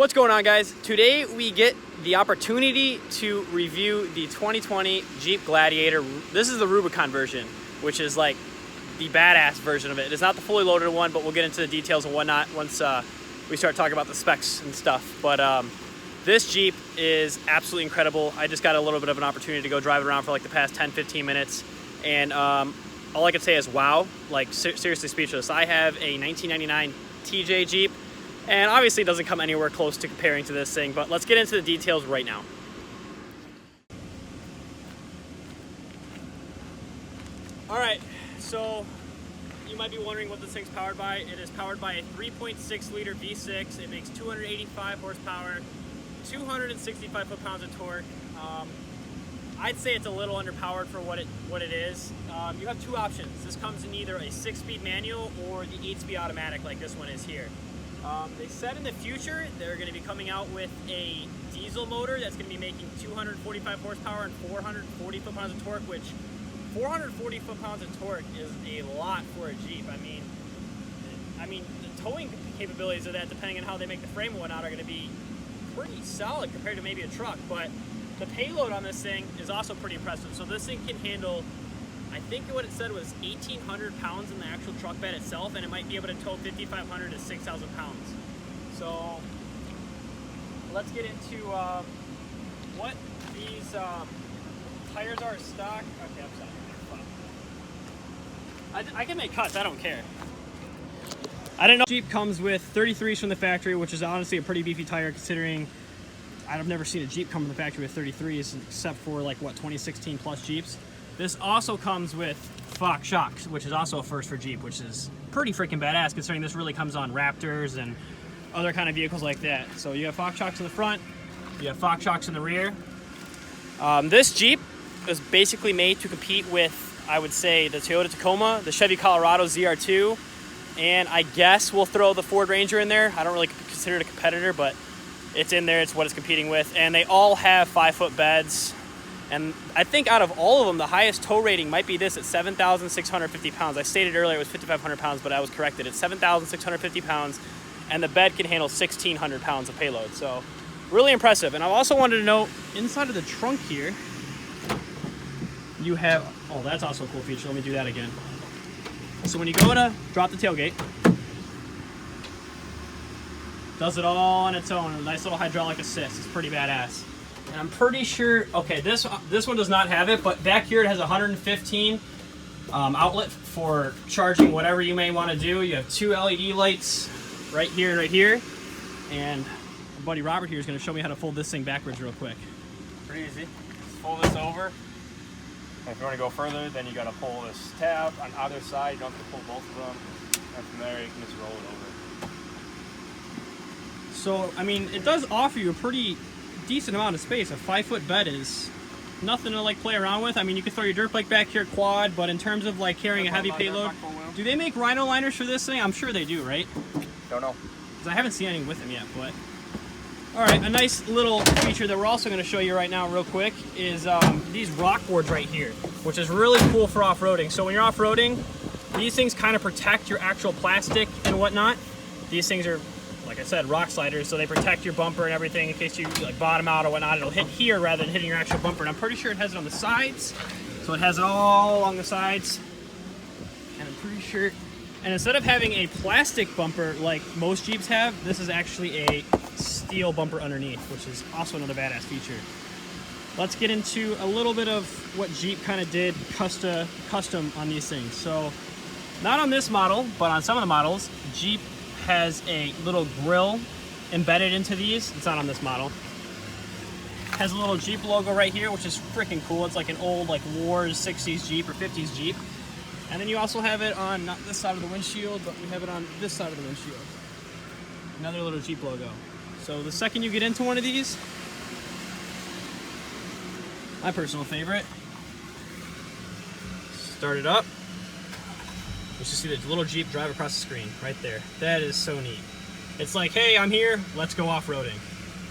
What's going on, guys? Today we get the opportunity to review the 2020 Jeep Gladiator. This is the Rubicon version, which is like the badass version of it. It's not the fully loaded one, but we'll get into the details and whatnot once we start talking about the specs and stuff. But this Jeep is absolutely incredible. I just got a little bit of an opportunity to go drive it around for like the past 10-15 minutes, and all I can say is wow, like seriously speechless. I have a 1999 TJ Jeep, and obviously it doesn't come anywhere close to comparing to this thing, but let's get into the details right now. All right, so you might be wondering what this thing's powered by. It is powered by a 3.6 liter V6. It makes 285 horsepower, 265 foot-pounds of torque. I'd say it's a little underpowered for what it is. You have two options. This comes in either a 6-speed manual or the 8-speed automatic like this one is here. They said in the future they're going to be coming out with a diesel motor that's going to be making 245 horsepower and 440 foot-pounds of torque, which 440 foot-pounds of torque is a lot for a Jeep. I mean, the towing capabilities of that, depending on how they make the frame and whatnot, are going to be pretty solid compared to maybe a truck. But the payload on this thing is also pretty impressive. So this thing can handle, I think what it said was 1,800 pounds in the actual truck bed itself, and it might be able to tow 5,500 to 6,000 pounds. So let's get into what these tires are stock. Okay, I'm sorry. I can make cuts, I don't care. I didn't know Jeep comes with 33s from the factory, which is honestly a pretty beefy tire considering I've never seen a Jeep come from the factory with 33s except for like, what, 2016 plus Jeeps. This also comes with Fox shocks, which is also a first for Jeep, which is pretty freaking badass considering this really comes on Raptors and other kind of vehicles like that. So you have Fox shocks in the front, you have Fox shocks in the rear. This Jeep is basically made to compete with, I would say, the Toyota Tacoma, the Chevy Colorado ZR2, and I guess we'll throw the Ford Ranger in there. I don't really consider it a competitor, but it's in there. It's what it's competing with. And they all have 5-foot beds. And I think out of all of them, the highest tow rating might be this at 7,650 pounds. I stated earlier it was 5,500 pounds, but I was corrected. It's 7,650 pounds, and the bed can handle 1,600 pounds of payload. So really impressive. And I also wanted to note, inside of the trunk here, you have, oh, that's also a cool feature. Let me do that again. So when you go to drop the tailgate, does it all on its own. A nice little hydraulic assist. It's pretty badass. And I'm pretty sure, okay, this one does not have it, but back here it has 115 outlet for charging whatever you may want to do. You have two LED lights right here and right here. And my buddy Robert here is going to show me how to fold this thing backwards real quick. Pretty easy. Just fold this over. And if you want to go further, then you got to pull this tab on either side. You don't have to pull both of them. And from there, you can just roll it over. So, I mean, it does offer you a pretty decent amount of space. A 5-foot bed is nothing to like play around with. I mean, you can throw your dirt bike back here quad, but in terms of like carrying a heavy payload, do they make Rhino liners for this thing? I'm sure they do, right? Don't know. Because I haven't seen anything with them yet, but. All right, a nice little feature that we're also going to show you right now real quick is these rock boards right here, which is really cool for off-roading. So when you're off-roading, these things kind of protect your actual plastic and whatnot. These things are, like I said, rock sliders, so they protect your bumper and everything in case you like bottom out or whatnot. It'll hit here rather than hitting your actual bumper, and I'm pretty sure it has it on the sides. So it has it all along the sides, and I'm pretty sure. And instead of having a plastic bumper like most Jeeps have, this is actually a steel bumper underneath, which is also another badass feature. Let's get into a little bit of what Jeep kind of did custom on these things. So not on this model, but on some of the models, Jeep has a little grille embedded into these. It's not on this model. Has a little Jeep logo right here, which is freaking cool. It's like an old like Wars 60s Jeep or 50s Jeep. And then you also have it on not this side of the windshield, but we have it on this side of the windshield. Another little Jeep logo. So the second you get into one of these, my personal favorite, start it up. You should see the little Jeep drive across the screen right there. That is so neat. It's like, hey, I'm here, let's go off-roading.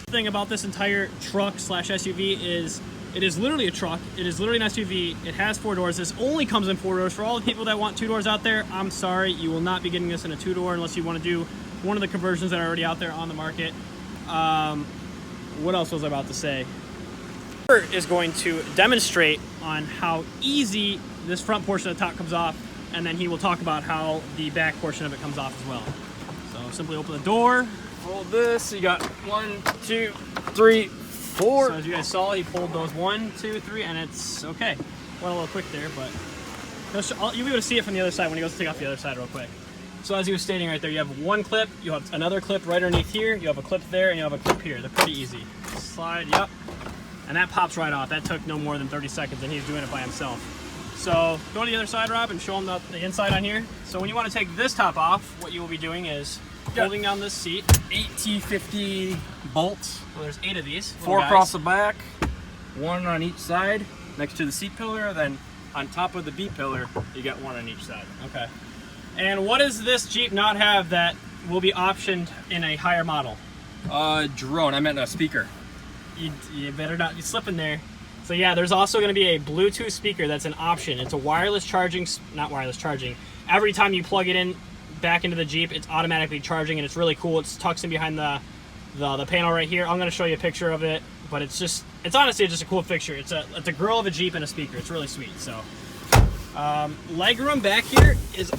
The thing about this entire truck slash SUV is it is literally a truck. It is literally an SUV. It has 4 doors. This only comes in 4 doors. For all the people that want 2 doors out there, I'm sorry, you will not be getting this in a 2-door unless you want to do one of the conversions that are already out there on the market. What else was I about to say? Is going to demonstrate on how easy this front portion of the top comes off, and then he will talk about how the back portion of it comes off as well. So simply open the door, Fold this. You got 1, 2, 3, 4. So as you guys saw, he pulled those 1, 2, 3, and it's okay. Went a little quick there, but you'll be able to see it from the other side when he goes to take off the other side real quick. So as he was stating right there, you have one clip, you have another clip right underneath here, you have a clip there, and you have a clip here. They're pretty easy. Slide, yep. And that pops right off. That took no more than 30 seconds, and he's doing it by himself. So go to the other side, Rob, and show him the inside on here. So when you want to take this top off, what you will be doing is holding down this seat. 8 T50 bolts. Well, there's 8 of these. 4 across the back, 1 on each side next to the seat pillar. Then on top of the B pillar, you got 1 on each side. Okay. And what does this Jeep not have that will be optioned in a higher model? Drone. I meant a speaker. You better not. You slip in there. So yeah, there's also going to be a Bluetooth speaker that's an option. It's a wireless charging, not wireless charging. Every time you plug it in back into the Jeep, it's automatically charging, and it's really cool. It's tucks in behind the panel right here. I'm going to show you a picture of it, but it's honestly just a cool fixture. It's a grill of a Jeep and a speaker. It's really sweet. So legroom back here is,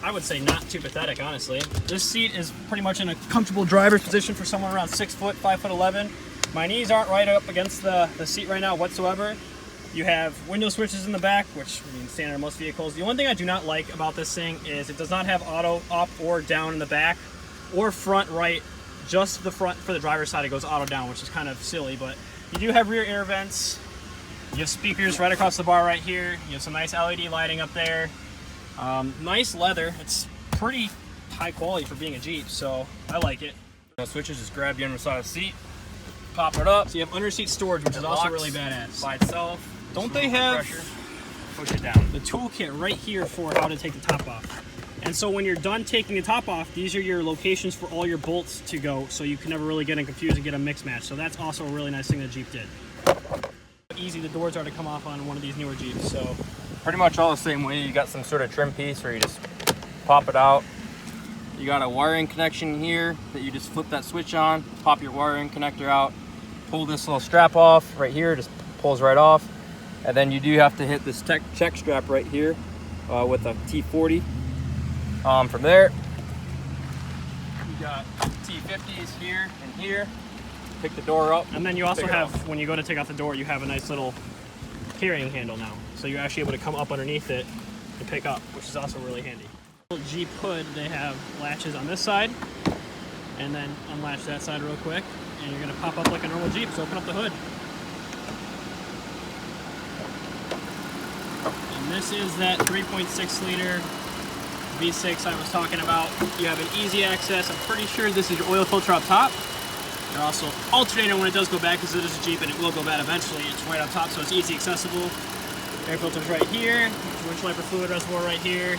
I would say, not too pathetic, honestly. This seat is pretty much in a comfortable driver's position for someone around 6 foot, 5'11". My knees aren't right up against the seat right now whatsoever. You have window switches in the back, which I mean, standard in most vehicles. The one thing I do not like about this thing is it does not have auto up or down in the back or front right. Just the front for the driver's side, it goes auto down, which is kind of silly, but you do have rear air vents. You have speakers right across the bar right here. You have some nice LED lighting up there. Nice leather. It's pretty high quality for being a Jeep, so I like it. Switches, just grab the underside of the seat, pop it up. So you have under seat storage, which is also really badass. By itself. Don't they have pressure, push it down. The toolkit right here for how to take the top off? And so when you're done taking the top off, these are your locations for all your bolts to go, so you can never really get them confused and get a mix match. So that's also a really nice thing the Jeep did. Easy the doors are to come off on one of these newer Jeeps. So pretty much all the same way. You got some sort of trim piece where you just pop it out. You got a wiring connection here that you just flip that switch on, pop your wiring connector out, pull this little strap off right here, just pulls right off. And then you do have to hit this check strap right here with a T40. From there, you got T50s here and here. Pick the door up. And then you also have, when you go to take out the door, you have a nice little carrying handle now. So you're actually able to come up underneath it to pick up, which is also really handy. Jeep hood, they have latches on this side, and then unlatch that side real quick, and you're going to pop up like a normal Jeep, so open up the hood. And this is that 3.6 liter V6 I was talking about. You have an easy access. I'm pretty sure this is your oil filter up top. You're also alternator when it does go bad, because it is a Jeep and it will go bad eventually. It's right up top, so it's easy accessible. Air filter's right here. Winch wiper fluid reservoir right here.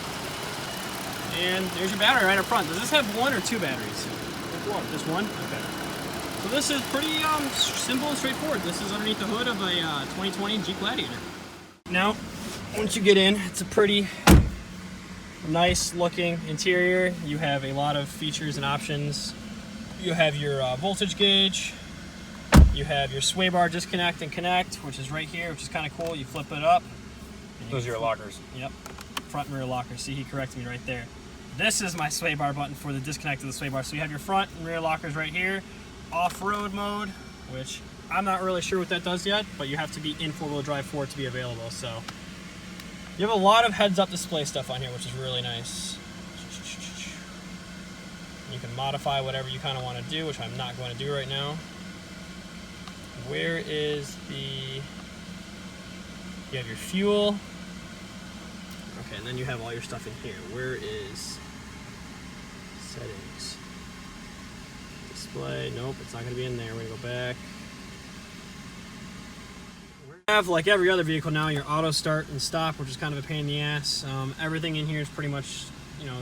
And there's your battery right up front. Does this have 1 or 2 batteries? Just one. Just one? Okay. So this is pretty simple and straightforward. This is underneath the hood of a 2020 Jeep Gladiator. Now, once you get in, it's a pretty nice looking interior. You have a lot of features and options. You have your voltage gauge. You have your sway bar disconnect and connect, which is right here, which is kind of cool. You flip it up. Those are your lockers. Yep. Front and rear lockers. See, he corrected me right there. This is my sway bar button for the disconnect of the sway bar. So you have your front and rear lockers right here. Off-road mode, which I'm not really sure what that does yet, but you have to be in four-wheel drive for it to be available. So you have a lot of heads-up display stuff on here, which is really nice. You can modify whatever you kind of want to do, which I'm not going to do right now. Where is the... You have your fuel. Okay, and then you have all your stuff in here. Where is settings? Display. Nope, it's not going to be in there. We're going to go back. We have, like every other vehicle now, your auto start and stop, which is kind of a pain in the ass. Everything in here is pretty much, you know,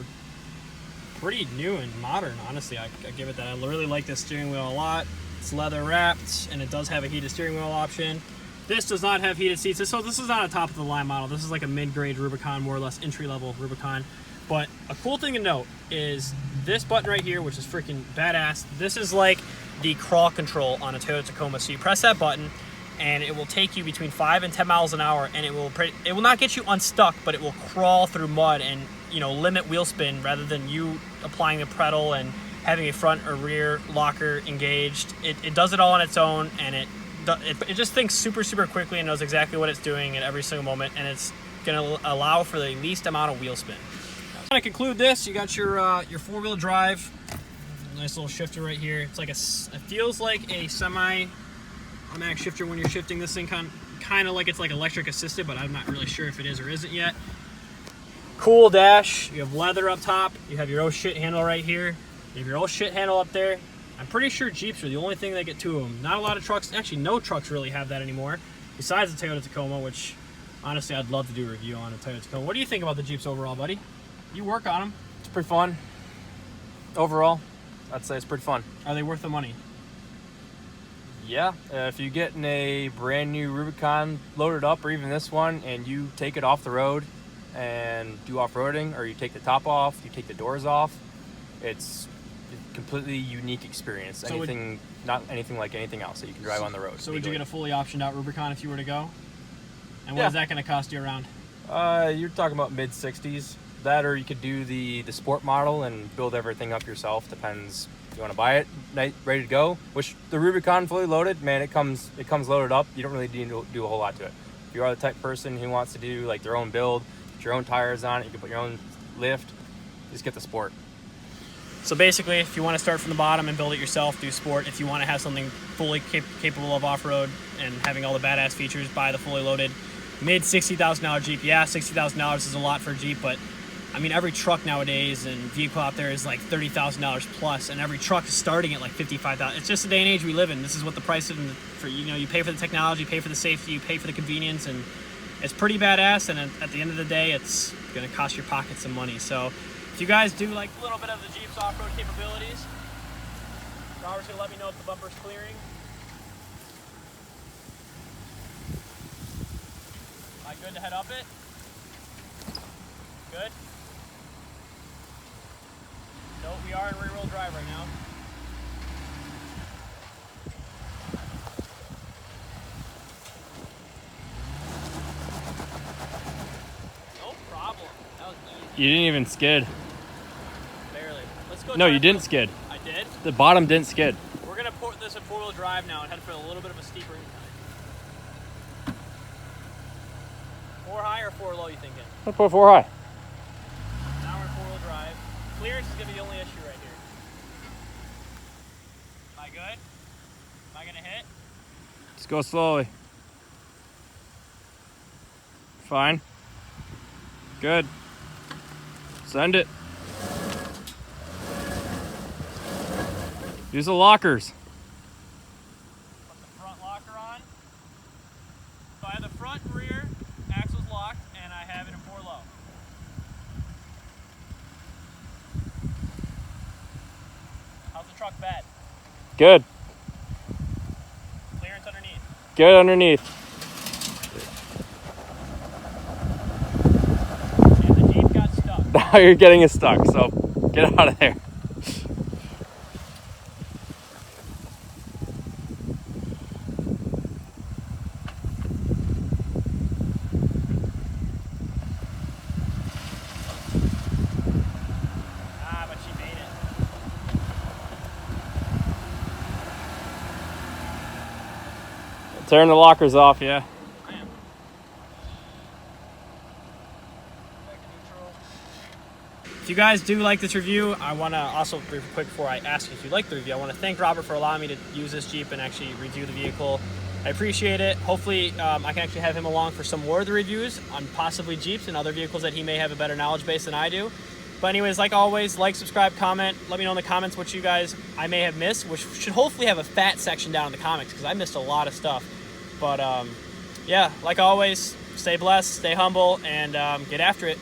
pretty new and modern, honestly. I give it that. I really like this steering wheel a lot. It's leather wrapped, and it does have a heated steering wheel option. This does not have heated seats, so this is not a top of the line model. This is like a mid-grade Rubicon, more or less entry-level Rubicon. But a cool thing to note is this button right here, which is freaking badass. This is like the crawl control on a Toyota Tacoma. So you press that button, and it will take you between 5 and 10 miles an hour, and it will not get you unstuck, but it will crawl through mud and, you know, limit wheel spin rather than you applying the pedal and having a front or rear locker engaged. It does it all on its own, and it just thinks super quickly and knows exactly what it's doing at every single moment, and it's going to allow for the least amount of wheel spin. To conclude this, you got your 4-wheel drive, nice little shifter right here. It's like it feels like a semi-automatic shifter when you're shifting this thing, kind of like it's like electric assisted, but I'm not really sure if it is or isn't yet. Cool dash. You have leather up top. You have your oh shit handle right here. You have your oh shit handle up there. I'm pretty sure Jeeps are the only thing that get two of them. Not a lot of trucks, actually no trucks really have that anymore, besides the Toyota Tacoma, which honestly I'd love to do a review on a Toyota Tacoma. What do you think about the Jeeps overall, buddy? You work on them. It's pretty fun. Overall, I'd say it's pretty fun. Are they worth the money? Yeah, if you get in a brand new Rubicon loaded up, or even this one, and you take it off the road and do off-roading, or you take the top off, you take the doors off, it's a completely unique experience. So not anything like anything else that you can drive on the road. So would you get a fully optioned out Rubicon if you were to go? And what Yeah. is that going to cost you around? You're talking about mid-60s. That, or you could do the sport model and build everything up yourself. Depends if you want to buy it ready to go. Which the Rubicon fully loaded, man, it comes loaded up. You don't really need to do a whole lot to it. If you are the type of person who wants to do like their own build, put your own tires on it, you can put your own lift, just get the sport. So basically, if you want to start from the bottom and build it yourself, do sport. If you want to have something fully capable of off-road and having all the badass features, buy the fully loaded mid $60,000 Jeep. Yeah, $60,000 is a lot for a Jeep, but I mean, every truck nowadays and vehicle out there is like $30,000 plus, and every truck is starting at like $55,000. It's just the day and age we live in. This is what the price is for. You know, you pay for the technology, you pay for the safety, you pay for the convenience, and it's pretty badass. And at the end of the day, it's going to cost your pocket some money. So, if you guys do like a little bit of the Jeep's off-road capabilities, Robert's going to let me know if the bumper's clearing. Am I good to head up it? Good. No, we are in rear-wheel drive right now. No problem. That was easy. You didn't even skid. Barely. Let's go. No, you didn't skid. I did? The bottom didn't skid. We're going to put this in 4-wheel drive now and head for a little bit of a steeper incline. 4 high or 4 low, you thinking? I'll put 4 high. Now we're in 4-wheel drive. Clearance is going to be the only issue right here. Am I good? Am I going to hit? Just go slowly. Fine. Good. Send it. Use the lockers. Put the front locker on. So I have the front and rear axles locked, and I have it in 4 low. How's the truck bed? Good. Clearance underneath. Good underneath. And the Jeep got stuck. Now you're getting it stuck, so get out of there. But she made it. Tearing the lockers off, yeah. I am. Back to neutral. If you guys do like this review, I want to also, real quick before I ask if you like the review, I want to thank Robert for allowing me to use this Jeep and actually review the vehicle. I appreciate it. Hopefully, I can actually have him along for some more of the reviews on possibly Jeeps and other vehicles that he may have a better knowledge base than I do. But anyways, like always, like, subscribe, comment. Let me know in the comments what you guys I may have missed, which should hopefully have a fat section down in the comments because I missed a lot of stuff. But yeah, like always, stay blessed, stay humble, and get after it.